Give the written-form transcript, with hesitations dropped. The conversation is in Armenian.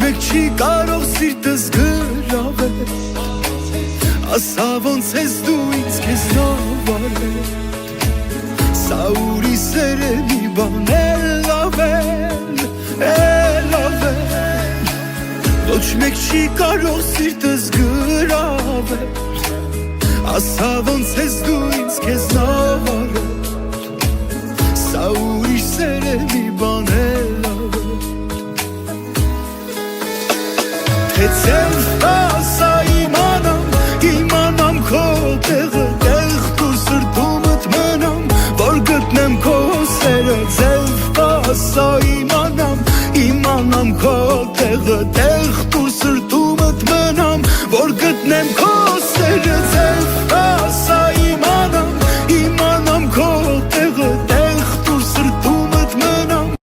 մեկ չի կարող սիրտս գրավել Ասա ոնց ես դու ինձ քեզնով արվել Սա ուրիշ սեր է մի բան լավ Ոչ մեկ չի կարող սիրտս գրավել Ասա ոնց ես դու ինձ քեզնով արվել Սա ուրիշ սեր է մի բան Թե ձեր ասա իմանամ քո տեղը Տեղ դու սրտումդ մնամ Որ գտնեմ քո սերը Ձեր ասա իմանամ քո տեղը Տեղ դու սրտումդ մնամ Որ գտնեմ քո